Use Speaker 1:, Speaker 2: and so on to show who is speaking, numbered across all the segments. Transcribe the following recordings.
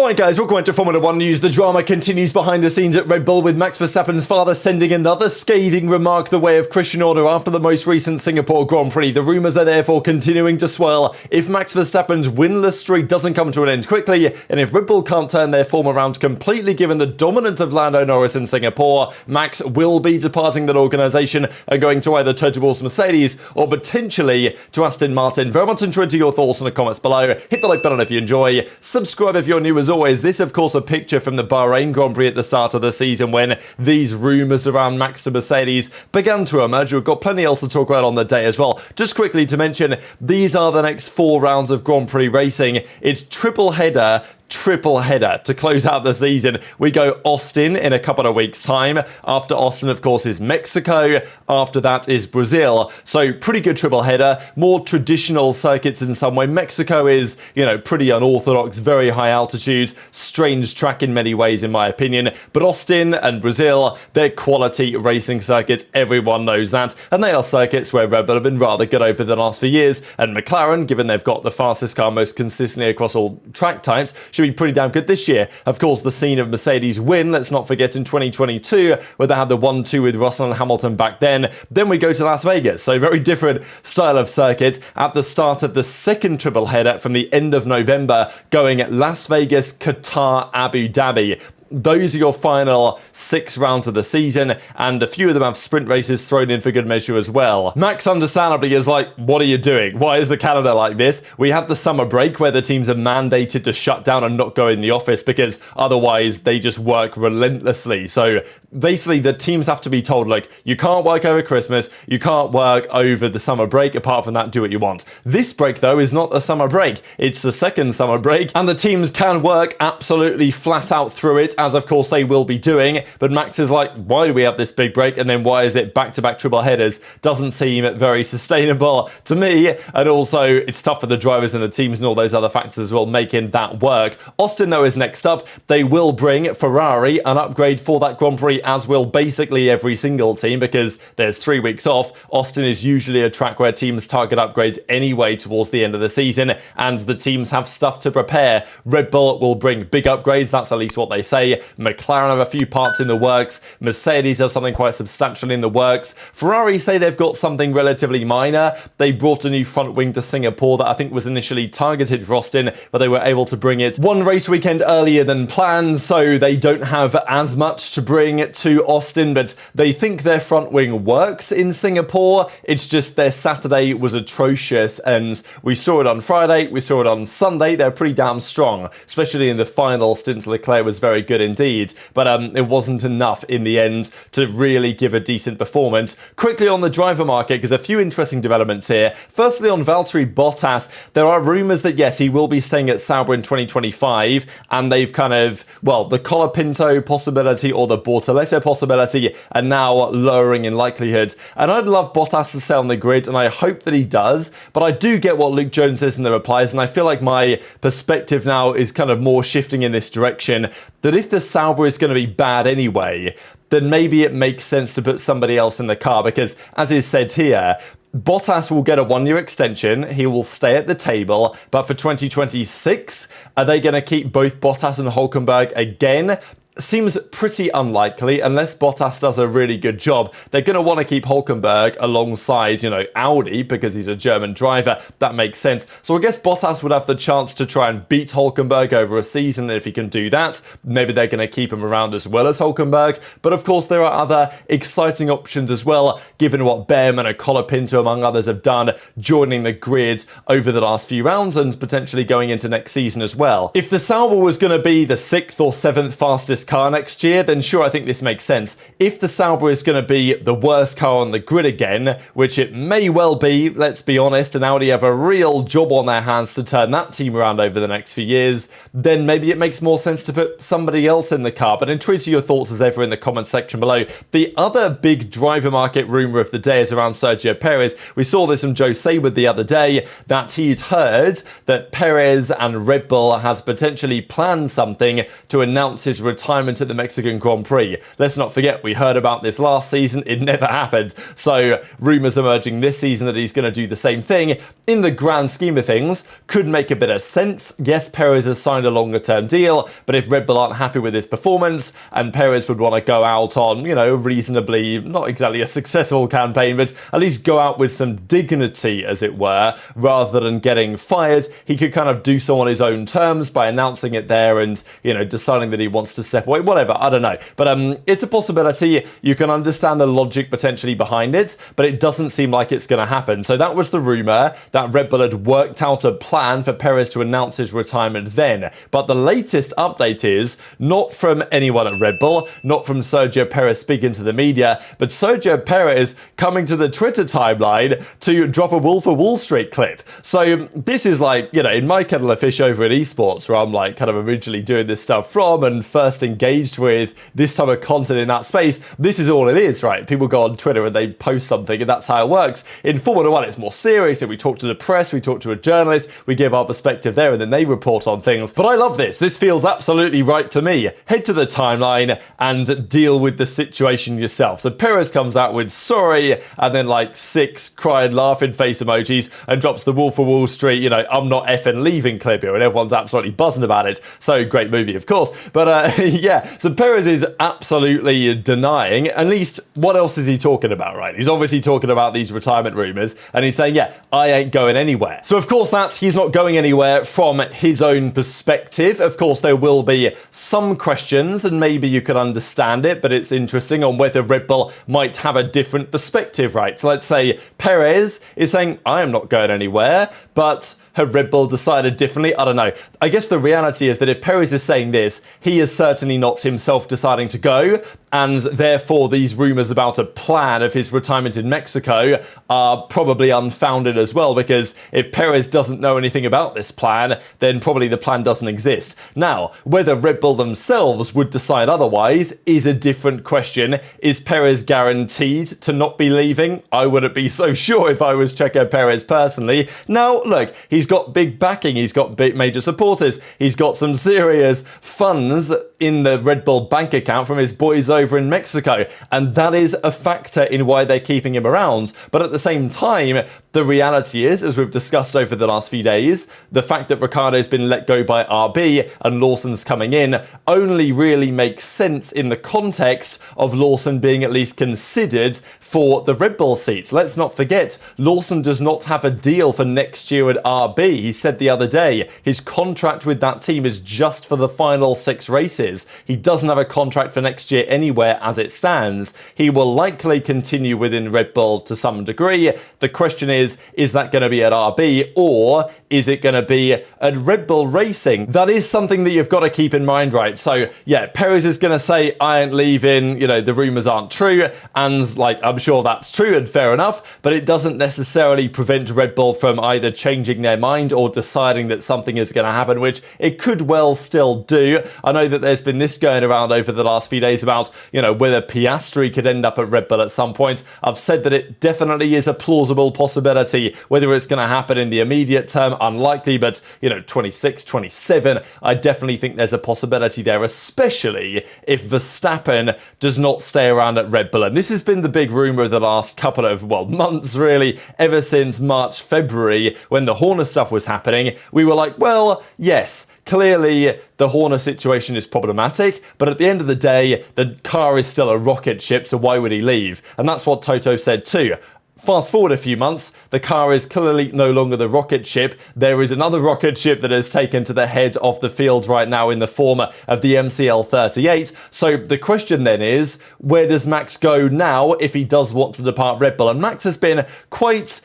Speaker 1: Alright guys, welcome to Formula 1 news. The drama continues behind the scenes at Red Bull, with Max Verstappen's father sending another scathing remark the way of Christian Horner after the most recent Singapore Grand Prix. The rumours are therefore continuing to swirl. If Max Verstappen's winless streak doesn't come to an end quickly, and if Red Bull can't turn their form around completely given the dominance of Lando Norris in Singapore, Max will be departing that organisation and going to either Toto Wolff's Mercedes or potentially to Aston Martin. Very much interested in your thoughts in the comments below. Hit the like button if you enjoy. Subscribe if you're new. As always, this of course a picture from the Bahrain Grand Prix at the start of the season when these rumours around Max to Mercedes began to emerge. We've got plenty else to talk about on the day as well. Just quickly to mention, these are the next 4 rounds of Grand Prix racing. It's triple header to close out the season. We go Austin in a couple of weeks time. After Austin, of course, is Mexico. After that is Brazil. So pretty good triple header. More traditional circuits in some way. Mexico is, pretty unorthodox, very high altitude, strange track in many ways in my opinion. But Austin and Brazil, they're quality racing circuits. Everyone knows that. And they are circuits where Red Bull have been rather good over the last few years. And McLaren, given they've got the fastest car most consistently across all track types, should be pretty damn good this year. Of course, the scene of Mercedes win, let's not forget, in 2022, where they had the 1-2 with Russell and Hamilton back then. Then we go to Las Vegas, so very different style of circuit. At the start of the second triple header from the end of November, going at Las Vegas, Qatar, Abu Dhabi. Those are your final 6 rounds of the season, and a few of them have sprint races thrown in for good measure as well. Max understandably is like, what are you doing? Why is the calendar like this? We had the summer break where the teams are mandated to shut down and not go in the office because otherwise they just work relentlessly. So basically the teams have to be told, like, you can't work over Christmas, you can't work over the summer break, apart from that, do what you want. This break though is not a summer break, it's the second summer break, and the teams can work absolutely flat out through it, as of course they will be doing. But Max is like, why do we have this big break, and then why is it back-to-back triple headers? Doesn't seem very sustainable to me, and also it's tough for the drivers and the teams and all those other factors as well making that work. Austin though is next up. They will bring Ferrari an upgrade for that Grand Prix, as will basically every single team, because there's 3 weeks off. Austin is usually a track where teams target upgrades anyway towards the end of the season, and the teams have stuff to prepare. Red Bull will bring big upgrades, that's at least what they say. McLaren have a few parts in the works. Mercedes have something quite substantial in the works. Ferrari say they've got something relatively minor. They brought a new front wing to Singapore that I think was initially targeted for Austin, but they were able to bring it 1 race weekend earlier than planned, so they don't have as much to bring to Austin, but they think their front wing works in Singapore. It's just their Saturday was atrocious, and we saw it on Friday, we saw it on Sunday. They're pretty damn strong, especially in the final stint. Leclerc was very good indeed, but it wasn't enough in the end to really give a decent performance. Quickly on the driver market, because a few interesting developments here. Firstly, on Valtteri Bottas, there are rumours that yes, he will be staying at Sauber in 2025, and they've kind of, well, the Colapinto possibility or the Bortoleto possibility are now lowering in likelihood, and I'd love Bottas to stay on the grid, and I hope that he does, but I do get what Luke Jones says in the replies, and I feel like my perspective now is kind of more shifting in this direction, that if the Sauber is going to be bad anyway, then maybe it makes sense to put somebody else in the car, because as is said here, Bottas will get a 1-year extension, he will stay at the table, but for 2026, are they going to keep both Bottas and Hülkenberg again? Seems pretty unlikely unless Bottas does a really good job. They're going to want to keep Hülkenberg alongside, Audi because he's a German driver. That makes sense. So I guess Bottas would have the chance to try and beat Hülkenberg over a season. And if he can do that, maybe they're going to keep him around as well as Hülkenberg. But of course, there are other exciting options as well, given what Behm and Colapinto, among others, have done, joining the grid over the last few rounds and potentially going into next season as well. If the Sauber was going to be the 6th or 7th fastest car next year, then sure, I think this makes sense. If the Sauber is going to be the worst car on the grid again, which it may well be, let's be honest, and Audi have a real job on their hands to turn that team around over the next few years, then maybe it makes more sense to put somebody else in the car. But intrigued to your thoughts as ever in the comment section below. The other big driver market rumour of the day is around Sergio Perez. We saw this from Joe Sayward the other day, that he'd heard that Perez and Red Bull had potentially planned something to announce his retirement retirement at the Mexican Grand Prix. Let's not forget, we heard about this last season. It never happened. So rumours emerging this season that he's going to do the same thing, in the grand scheme of things, could make a bit of sense. Yes, Perez has signed a longer-term deal, but if Red Bull aren't happy with his performance, and Perez would want to go out on, reasonably, not exactly a successful campaign, but at least go out with some dignity, as it were, rather than getting fired, he could kind of do so on his own terms by announcing it there and, deciding that he wants to step away, whatever, I don't know. But it's a possibility. You can understand the logic potentially behind it, but it doesn't seem like it's going to happen. So that was the rumour, that Red Bull had worked out a plan for Perez to announce his retirement then. But the latest update is not from anyone at Red Bull, not from Sergio Perez speaking to the media, but Sergio Perez coming to the Twitter timeline to drop a Wolf of Wall Street clip. So this is like, in my kettle of fish over at esports, where I'm like kind of originally doing this stuff from and first engaged with this type of content in that space, this is all it is, right? People go on Twitter and they post something and that's how it works. In Formula One, it's more serious. We talk to the press, we talk to a journalist, we give our perspective there and then they report on things. But I love this. This feels absolutely right to me. Head to the timeline and deal with the situation yourself. So Perez comes out with sorry and then like 6 crying laughing face emojis and drops the Wolf of Wall Street, I'm not effing leaving clip here, and everyone's absolutely buzzing about it. So great movie, of course. But yeah, so Perez is absolutely denying. At least, what else is he talking about, right? He's obviously talking about these retirement rumours, and he's saying, yeah, I ain't going anywhere. So of course he's not going anywhere from his own perspective. Of course, there will be some questions, and maybe you could understand it, but it's interesting on whether Red Bull might have a different perspective, right? So let's say Perez is saying, I am not going anywhere, but have Red Bull decided differently? I don't know. I guess the reality is that if Perez is saying this, he is certainly not himself deciding to go, and therefore these rumours about a plan of his retirement in Mexico are probably unfounded as well, because if Perez doesn't know anything about this plan, then probably the plan doesn't exist. Now, whether Red Bull themselves would decide otherwise is a different question. Is Perez guaranteed to not be leaving? I wouldn't be so sure if I was Checo Perez personally. Now, look, he's got big backing, he's got big major supporters, he's got some serious funds in the Red Bull bank account from his boys over in Mexico, and that is a factor in why they're keeping him around. But at the same time, the reality is, as we've discussed over the last few days, the fact that Ricciardo's been let go by RB and Lawson's coming in only really makes sense in the context of Lawson being at least considered for the Red Bull seats. Let's not forget, Lawson does not have a deal for next year at RB. He said the other day his contract with that team is just for the final 6 races. He doesn't have a contract for next year anywhere as it stands. He will likely continue within Red Bull to some degree. The question is that going to be at RB or is it going to be at Red Bull Racing? That is something that you've got to keep in mind, right? So yeah, Perez is going to say, I ain't leaving, the rumours aren't true, and like, I'm sure that's true and fair enough, but it doesn't necessarily prevent Red Bull from either changing their mind or deciding that something is going to happen, which it could well still do. I know that there's been this going around over the last few days about, whether Piastri could end up at Red Bull at some point. I've said that it definitely is a plausible possibility. Whether it's going to happen in the immediate term, unlikely, but 26, 27, I definitely think there's a possibility there, especially if Verstappen does not stay around at Red Bull. And this has been the big rumour of the last couple of, months really, ever since March, February, when the Horner stuff was happening. We were like, well, yes, clearly the Horner situation is problematic, but at the end of the day, the car is still a rocket ship, so why would he leave? And that's what Toto said too. Fast forward a few months, the car is clearly no longer the rocket ship. There is another rocket ship that has taken to the head of the field right now in the form of the MCL38. So the question then is, where does Max go now if he does want to depart Red Bull? And Max has been quite,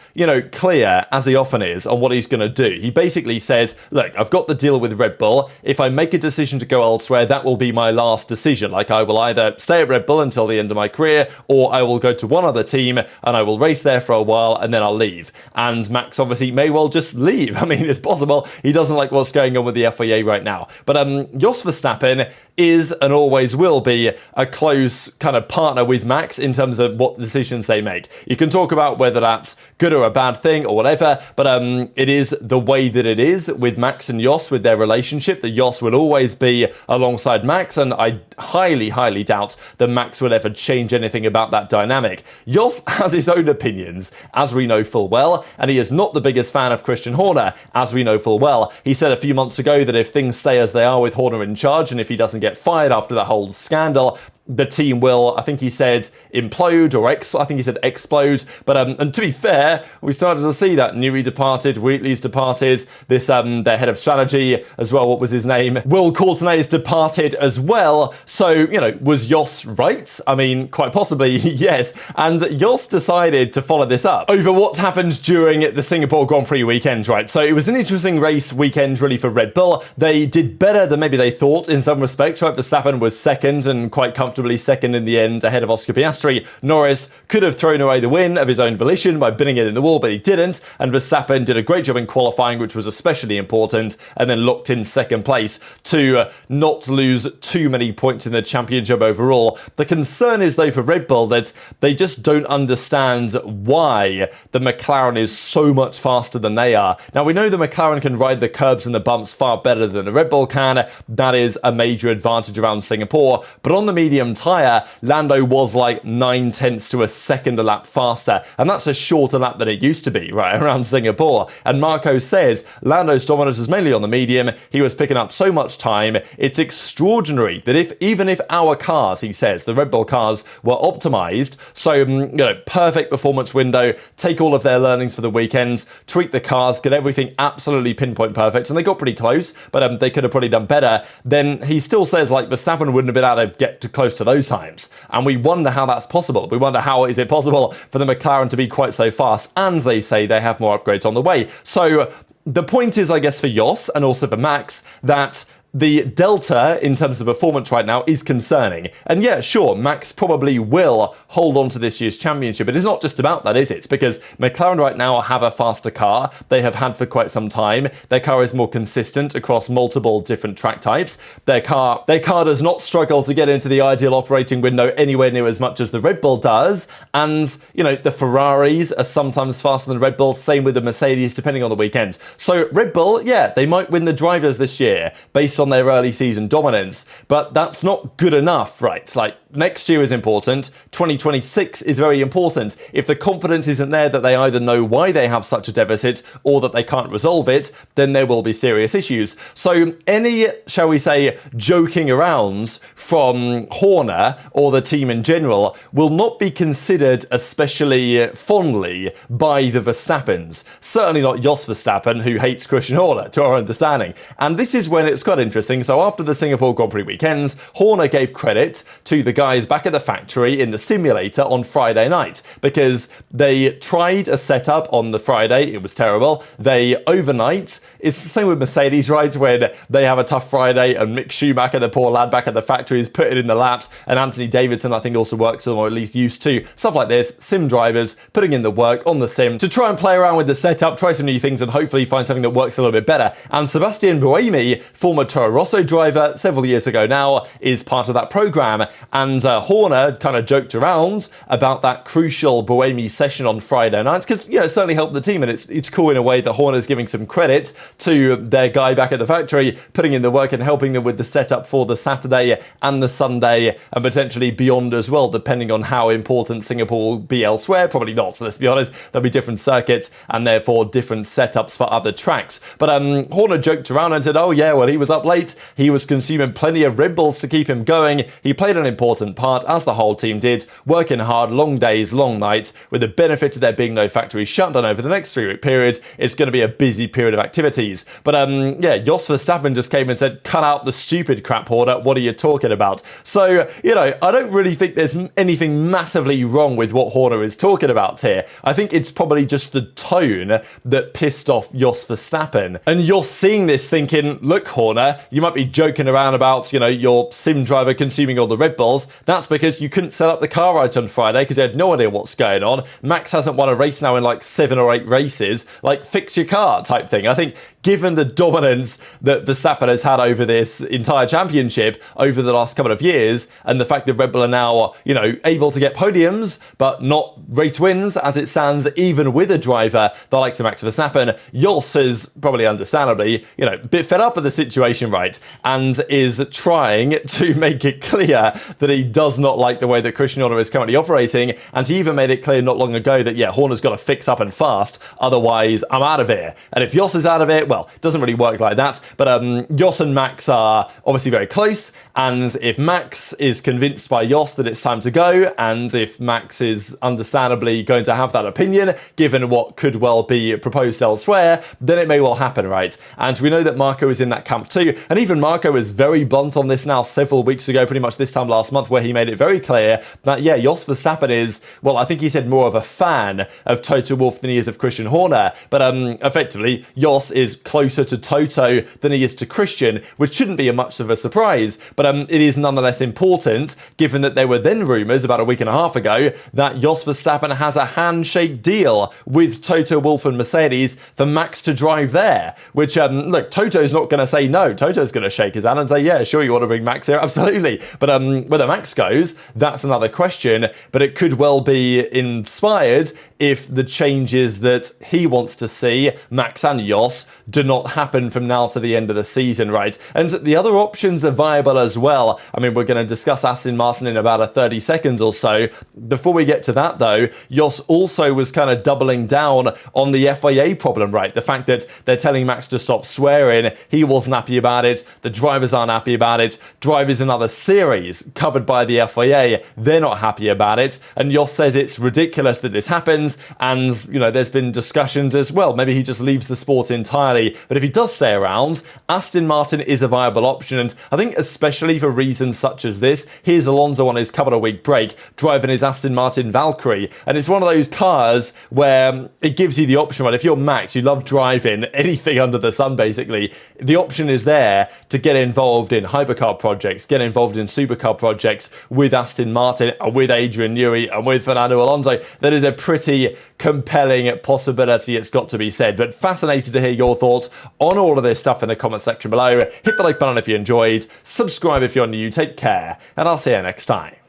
Speaker 1: clear, as he often is, on what he's going to do. He basically says, look, I've got the deal with Red Bull. If I make a decision to go elsewhere, that will be my last decision. Like, I will either stay at Red Bull until the end of my career, or I will go to one other team and I will race there for a while and then I'll leave. And Max obviously may well just leave. I mean, it's possible. He doesn't like what's going on with the FIA right now. But Jos Verstappen is and always will be a close kind of partner with Max in terms of what decisions they make. You can talk about whether that's good or a bad thing or whatever, but it is the way that it is with Max and Jos, with their relationship, that Jos will always be alongside Max, and I highly doubt that Max would ever change anything about that dynamic. Jos has his own opinions, as we know full well, and he is not the biggest fan of Christian Horner, as we know full well. He said a few months ago that if things stay as they are with Horner in charge, and if he doesn't get fired after the whole scandal, the team will, I think he said, implode, or I think he said explode. But and to be fair, we started to see that. Newey departed, Wheatley's departed, this their head of strategy as well, what was his name? Will Courtenay's departed as well. So, you know, was Jos right? I mean, quite possibly, yes. And Jos decided to follow this up over what happened during the Singapore Grand Prix weekend, right? So it was an interesting race weekend, really, for Red Bull. They did better than maybe they thought in some respects, right? Verstappen was second and quite comfortably second in the end, ahead of Oscar Piastri. Norris could have thrown away the win of his own volition by binning it in the wall, but he didn't, and Verstappen did a great job in qualifying, which was especially important, and then locked in second place to not lose too many points in the championship overall. The concern is, though, for Red Bull that they just don't understand why the McLaren is so much faster than they are. Now, we know the McLaren can ride the curbs and the bumps far better than the Red Bull can. That is a major advantage around Singapore, but on the medium tyre, Lando was like 9/10 to a second a lap faster, and that's a shorter lap than it used to be, right, around Singapore. And Marco said Lando's dominance is mainly on the medium. He was picking up so much time. It's extraordinary that even if our cars, he says, the Red Bull cars, were optimized, so, you know, perfect performance window, take all of their learnings for the weekends, tweak the cars, get everything absolutely pinpoint perfect, and they got pretty close, but they could have probably done better. Then he still says, like, Verstappen wouldn't have been able to get too close to those times. And we wonder how that's possible. We wonder how is it possible for the McLaren to be quite so fast, and they say they have more upgrades on the way. So the point is, I guess, for Jos and also for Max, that the delta in terms of performance right now is concerning. And yeah, sure, Max probably will hold on to this year's championship, but it's not just about that, is it? Because McLaren right now have a faster car. They have had for quite some time. Their car is more consistent across multiple different track types. Their car does not struggle to get into the ideal operating window anywhere near as much as the Red Bull does. And, you know, the Ferraris are sometimes faster than Red Bull, same with the Mercedes, depending on the weekend. So Red Bull, yeah, they might win the drivers this year based on their early season dominance, but that's not good enough, right? Like, next year is important, 2026 is very important. If the confidence isn't there that they either know why they have such a deficit or that they can't resolve it, then there will be serious issues. So any, shall we say, joking around from Horner or the team in general will not be considered especially fondly by the Verstappens. Certainly not Jos Verstappen, who hates Christian Horner, to our understanding. And this is when it's quite interesting. So after the Singapore Grand Prix weekends, Horner gave credit to the guys back at the factory in the simulator on Friday night, because they tried a setup on the Friday. It was terrible. They overnight, it's the same with Mercedes, right? When they have a tough Friday and Mick Schumacher, the poor lad back at the factory, is put it in the laps, and Anthony Davidson, I think, also works on them, or at least used to. Stuff like this, sim drivers putting in the work on the sim to try and play around with the setup, try some new things, and hopefully find something that works a little bit better. And Sebastian Buemi, former Toro Rosso driver several years ago now, is part of that program. And Horner kind of joked around about that crucial Buemi session on Friday nights, because, you know, it certainly helped the team, and it's cool in a way that Horner's giving some credit to their guy back at the factory, putting in the work and helping them with the setup for the Saturday and the Sunday, and potentially beyond as well, depending on how important Singapore will be elsewhere. Probably not, let's be honest. There'll be different circuits and therefore different setups for other tracks. But Horner joked around and said, oh yeah, well, he was up late. He was consuming plenty of Red Bulls to keep him going. He played an important part, as the whole team did, working hard, long days, long nights. With the benefit of there being no factory shutdown over the next 3-week period, it's going to be a busy period of activities. But yeah, Jos Verstappen just came and said, cut out the stupid crap, Horner, what are you talking about? So, you know, I don't really think there's anything massively wrong with what Horner is talking about here. I think it's probably just the tone that pissed off Jos Verstappen. And you're seeing this thinking, look, Horner, you might be joking around about, you know, your sim driver consuming all the Red Bulls. That's because you couldn't set up the car right on Friday because you had no idea what's going on. Max hasn't won a race now in like 7 or 8 races. Like, fix your car type thing. I think given the dominance that Verstappen has had over this entire championship over the last couple of years, and the fact that Red Bull are now, able to get podiums, but not race wins as it stands, even with a driver the likes of Max Verstappen, Jos is probably understandably, a bit fed up with the situation, right? And is trying to make it clear that he does not like the way that Christian Horner is currently operating, and he even made it clear not long ago that, Horner's got to fix up and fast, otherwise I'm out of here. And if Jos is out of it, well, it doesn't really work like that, but Jos and Max are obviously very close, and if Max is convinced by Jos that it's time to go, and if Max is understandably going to have that opinion, given what could well be proposed elsewhere, then it may well happen, right? And we know that Marco is in that camp too, and even Marco is very blunt on this now several weeks ago, pretty much this time last month, where he made it very clear that, Jos Verstappen is, well, I think he said more of a fan of Toto Wolff than he is of Christian Horner, but effectively, Jos is closer to Toto than he is to Christian, which shouldn't be much of a surprise, but it is nonetheless important, given that there were then rumours about a week and a half ago that Jos Verstappen has a handshake deal with Toto Wolff and Mercedes for Max to drive there, which, look, Toto's not going to say no. Toto's going to shake his hand and say, yeah, sure, you want to bring Max here? Absolutely. But whether Max goes, that's another question, but it could well be inspired if the changes that he wants to see, Max and Jos, do not happen from now to the end of the season, right? And the other options are viable as well. I mean, we're going to discuss Aston Martin in about a 30 seconds or so. Before we get to that, though, Jos also was kind of doubling down on the FIA problem, right? The fact that they're telling Max to stop swearing, he wasn't happy about it, the drivers aren't happy about it, drivers in other series covered by the FIA, they're not happy about it, and Jos says it's ridiculous that this happens, and, there's been discussions as well, maybe he just leaves the sport entirely, but if he does stay around, Aston Martin is a viable option, and I think especially for reasons such as this, here's Alonso on his couple of week break, driving his Aston Martin Valkyrie, and it's one of those cars where it gives you the option, right? If you're Max, you love driving anything under the sun, basically, the option is there to get involved in hypercar projects, get involved in supercar projects with Aston Martin, and with Adrian Newey, and with Fernando Alonso. That is a pretty compelling possibility, it's got to be said. But fascinated to hear your thoughts on all of this stuff in the comment section below. Hit the like button if you enjoyed, subscribe if you're new, take care, and I'll see you next time.